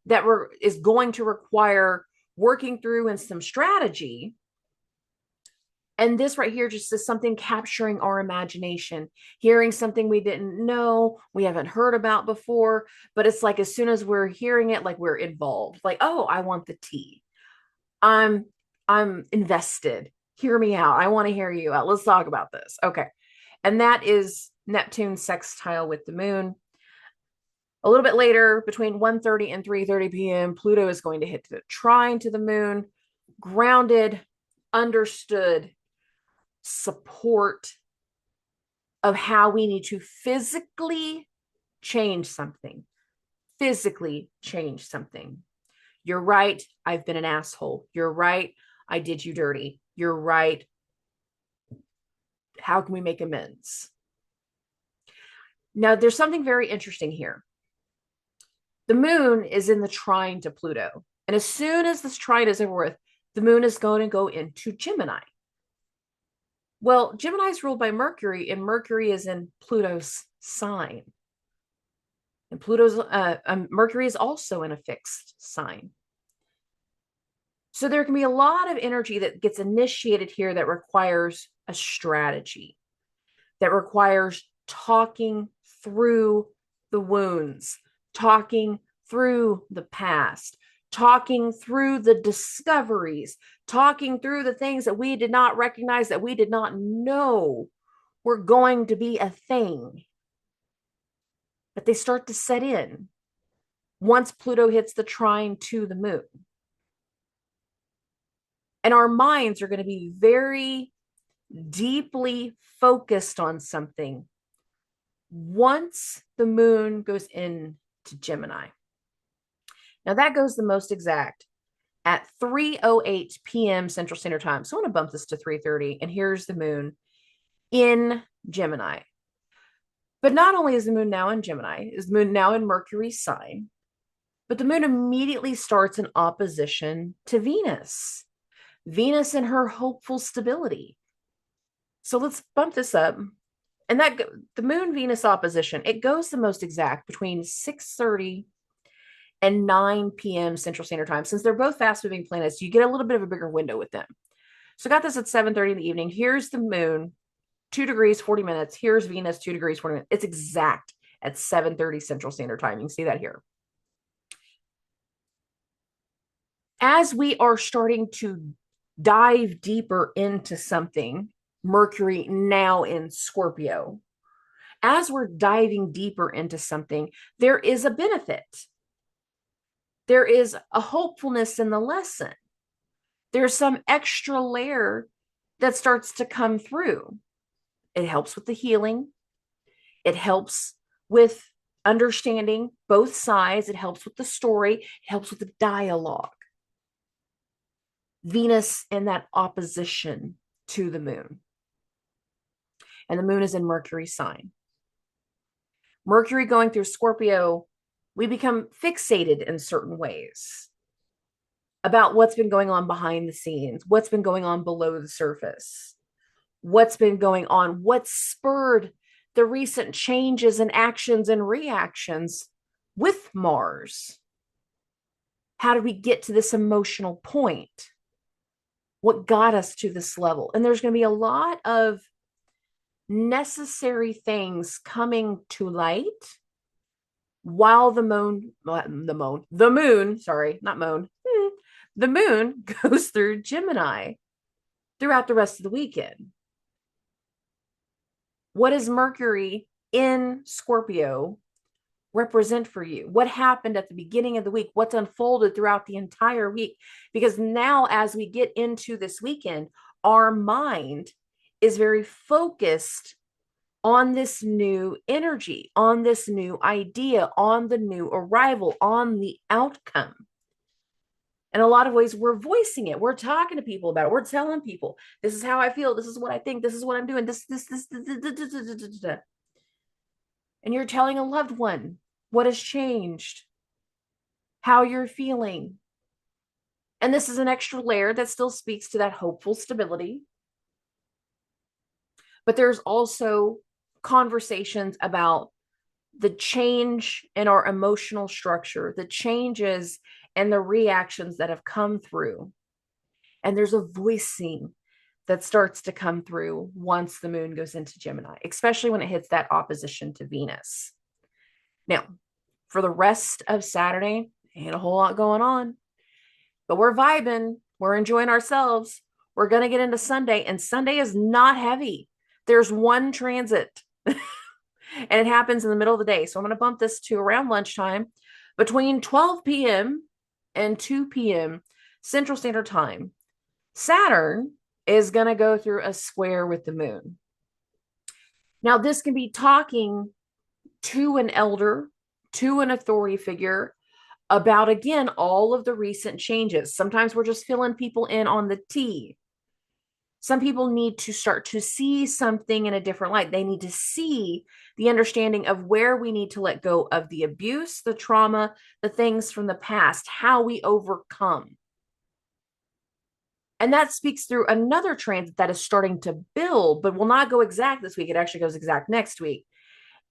that is going to require working through and some strategy. And this right here just is something capturing our imagination, hearing something we didn't know, we haven't heard about before. But it's like as soon as we're hearing it, like we're involved. Like, oh, I want the tea. I'm invested. Hear me out. I want to hear you out. Let's talk about this. Okay. And that is Neptune sextile with the moon. A little bit later, between 1:30 and 3:30 p.m., Pluto is going to hit the trine to the moon. Grounded, understood support of how we need to physically change something. Physically change something. You're right. I've been an asshole. You're right. I did you dirty. You're right. How can we make amends? Now, there's something very interesting here. The moon is in the trine to Pluto. And as soon as this trine is over with, the moon is going to go into Gemini. Well, Gemini is ruled by Mercury, and Mercury is in Pluto's sign. And Mercury is also in a fixed sign. So there can be a lot of energy that gets initiated here that requires a strategy, that requires talking through the wounds, talking through the past, talking through the discoveries, talking through the things that we did not recognize, that we did not know were going to be a thing. But they start to set in once Pluto hits the trine to the moon. And our minds are going to be very deeply focused on something once the moon goes into Gemini. Now that goes the most exact at 3:08 p.m. Central Standard Time. So I want to bump this to 3:30, and here's the moon in Gemini. But not only is the moon now in Gemini, is the moon now in Mercury's sign, but the moon immediately starts in opposition to Venus. Venus and her hopeful stability. So let's bump this up. And that the moon Venus opposition, it goes the most exact between 6:30 and 9 p.m. Central Standard Time. Since they're both fast moving planets, you get a little bit of a bigger window with them. So I got this at 7:30 in the evening. Here's the moon, 2 degrees, 40 minutes. Here's Venus, 2 degrees, 40 minutes. It's exact at 7:30 Central Standard Time. You can see that here. As we are starting to dive deeper into something, Mercury now in Scorpio, as we're diving deeper into something, there is a benefit. There is a hopefulness in the lesson. There's some extra layer that starts to come through. It helps with the healing. It helps with understanding both sides. It helps with the story. It helps with the dialogue. Venus in that opposition to the moon. And the moon is in Mercury's sign. Mercury going through Scorpio, we become fixated in certain ways about what's been going on behind the scenes, what's been going on below the surface, what's been going on, what spurred the recent changes and actions and reactions with Mars. How did we get to this emotional point? What got us to this level? And there's going to be a lot of necessary things coming to light while the moon goes through Gemini throughout the rest of the weekend. What does Mercury in Scorpio represent for you? What happened at the beginning of the week? What's unfolded throughout the entire week? Because now, as we get into this weekend, our mind is very focused on this new energy, on this new idea, on the new arrival, on the outcome. In a lot of ways, we're voicing it. We're talking to people about it. We're telling people, this is how I feel. This is what I think. This is what I'm doing. This. And you're telling a loved one what has changed, how you're feeling. And this is an extra layer that still speaks to that hopeful stability. But there's also conversations about the change in our emotional structure, the changes and the reactions that have come through. And there's a voicing that starts to come through once the moon goes into Gemini, especially when it hits that opposition to Venus. Now, for the rest of Saturday, ain't a whole lot going on, but we're vibing. We're enjoying ourselves. We're going to get into Sunday, and Sunday is not heavy. There's one transit, and it happens in the middle of the day. So I'm going to bump this to around lunchtime between 12 p.m. and 2 p.m. Central Standard Time. Saturn is going to go through a square with the moon. Now, this can be talking to an elder, to an authority figure, about, again, all of the recent changes. Sometimes we're just filling people in on the tea. Some people need to start to see something in a different light. They need to see the understanding of where we need to let go of the abuse, the trauma, the things from the past, how we overcome. And that speaks through another transit that is starting to build, but will not go exact this week. It actually goes exact next week.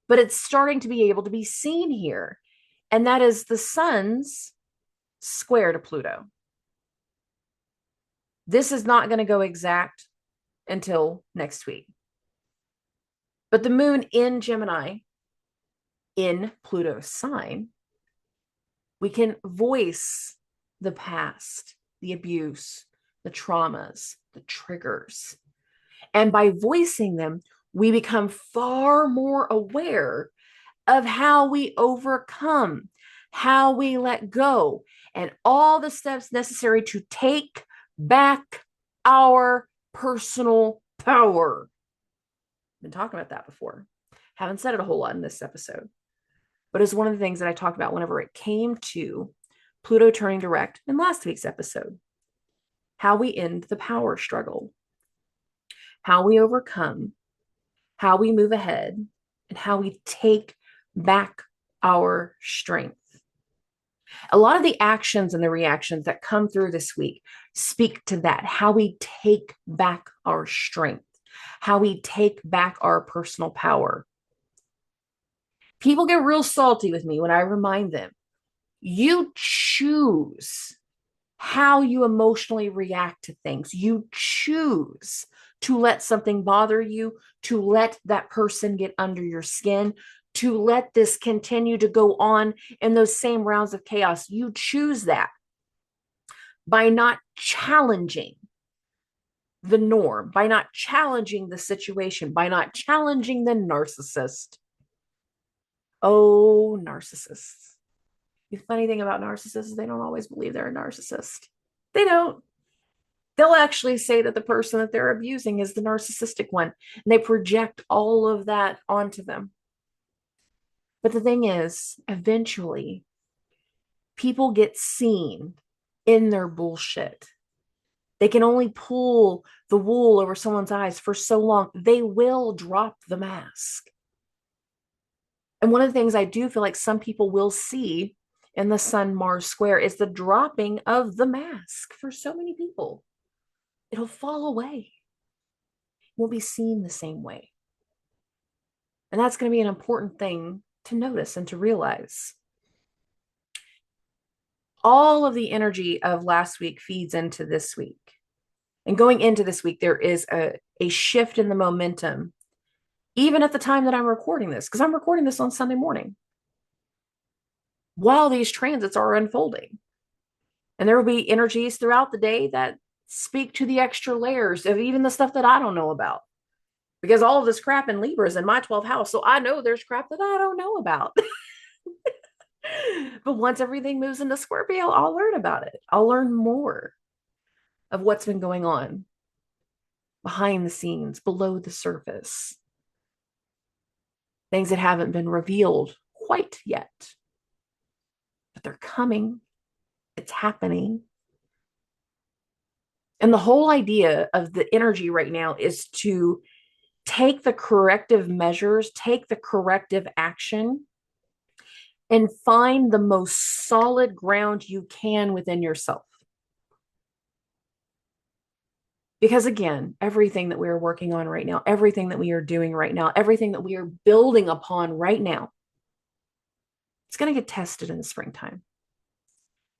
But it's starting to be able to be seen here. And that is the sun's square to Pluto. This is not going to go exact until next week. But the moon in Gemini, in Pluto's sign, we can voice the past, the abuse, the traumas, the triggers. And by voicing them, we become far more aware of how we overcome, how we let go, and all the steps necessary to take back our personal power. I've been talking about that before. Haven't said it a whole lot in this episode, but it's one of the things that I talked about whenever it came to Pluto turning direct in last week's episode. How we end the power struggle, how we overcome, how we move ahead, and how we take back our strength. A lot of the actions and the reactions that come through this week speak to that, how we take back our strength, how we take back our personal power. People get real salty with me when I remind them, you choose how you emotionally react to things. You choose to let something bother you, to let that person get under your skin, to let this continue to go on in those same rounds of chaos. You choose that by not challenging the norm, by not challenging the situation, by not challenging the narcissist. Oh, narcissists. The funny thing about narcissists is they don't always believe they're a narcissist. They don't. They'll actually say that the person that they're abusing is the narcissistic one, and they project all of that onto them. But the thing is, eventually, people get seen in their bullshit. They can only pull the wool over someone's eyes for so long. They will drop the mask. And one of the things I do feel like some people will see in the Sun-Mars square is the dropping of the mask for so many people. It'll fall away. It won't be seen the same way. And that's going to be an important thing to notice and to realize. All of the energy of last week feeds into this week. And going into this week, there is a shift in the momentum, even at the time that I'm recording this, because I'm recording this on Sunday morning, while these transits are unfolding. And there will be energies throughout the day that speak to the extra layers of even the stuff that I don't know about. Because all of this crap in Libra is in my 12th house. So I know there's crap that I don't know about. But once everything moves into Scorpio, I'll learn about it. I'll learn more of what's been going on behind the scenes, below the surface. Things that haven't been revealed quite yet. But they're coming. It's happening. And the whole idea of the energy right now is to take the corrective measures, take the corrective action, and find the most solid ground you can within yourself. Because again, everything that we are working on right now, everything that we are doing right now, everything that we are building upon right now, it's going to get tested in the springtime.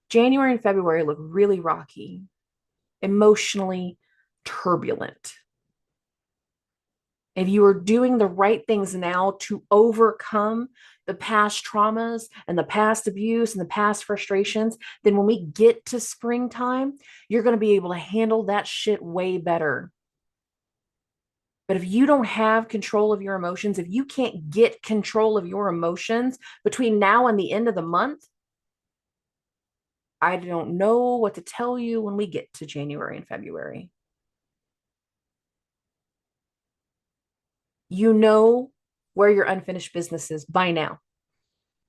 January and February look really rocky, emotionally turbulent. If you are doing the right things now to overcome the past traumas and the past abuse and the past frustrations, then when we get to springtime, you're going to be able to handle that shit way better. But if you don't have control of your emotions, if you can't get control of your emotions between now and the end of the month, I don't know what to tell you when we get to January and February. You know where your unfinished business is by now.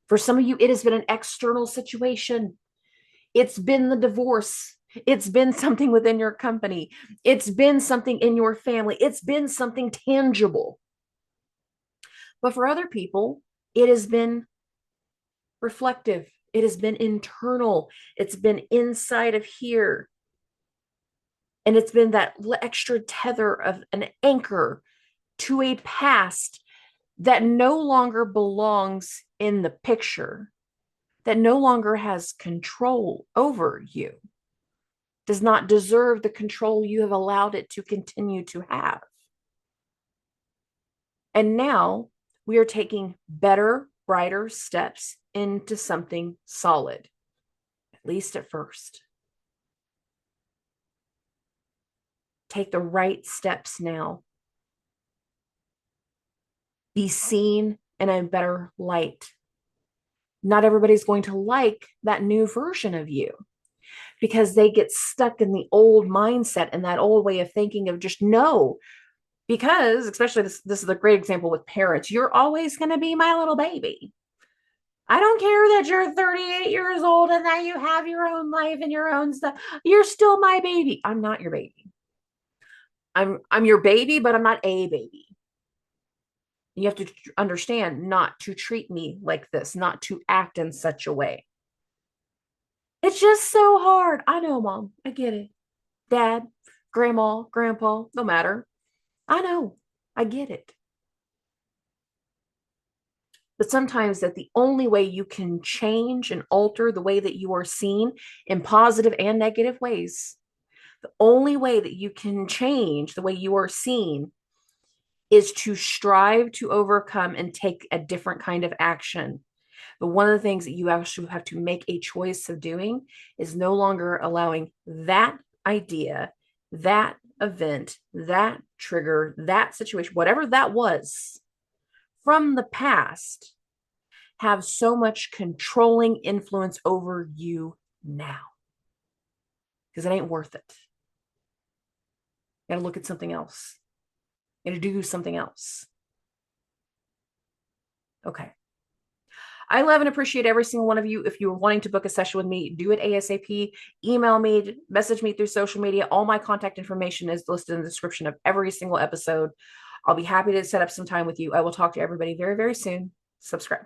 For some of you, it has been an external situation. It's been the divorce. It's been something within your company. It's been something in your family. It's been something tangible. But for other people, it has been reflective. It has been internal. It's been inside of here. And it's been that extra tether of an anchor to a past that no longer belongs in the picture, that no longer has control over you, does not deserve the control you have allowed it to continue to have. And now we are taking better, brighter steps into something solid, at least at first. Take the right steps now. Be seen in a better light. Not everybody's going to like that new version of you because they get stuck in the old mindset and that old way of thinking of just no. Because, especially this is a great example with parents, you're always going to be my little baby. I don't care that you're 38 years old and that you have your own life and your own stuff. You're still my baby. I'm not your baby. I'm your baby, but I'm not a baby. You have to understand not to treat me like this, not to act in such a way. It's just so hard. I know, Mom. I get it. Dad, Grandma, Grandpa, no matter. I know. I get it. But sometimes that the only way you can change and alter the way that you are seen in positive and negative ways, the only way that you can change the way you are seen is to strive to overcome and take a different kind of action. But one of the things that you actually have to make a choice of doing is no longer allowing that idea, that event, that trigger, that situation, whatever that was from the past, have so much controlling influence over you now. Because it ain't worth it. You gotta look at something else. You gotta do something else. Okay. I love and appreciate every single one of you. If you're wanting to book a session with me, do it ASAP. Email me, message me through social media. All my contact information is listed in the description of every single episode. I'll be happy to set up some time with you. I will talk to everybody very, very soon. Subscribe.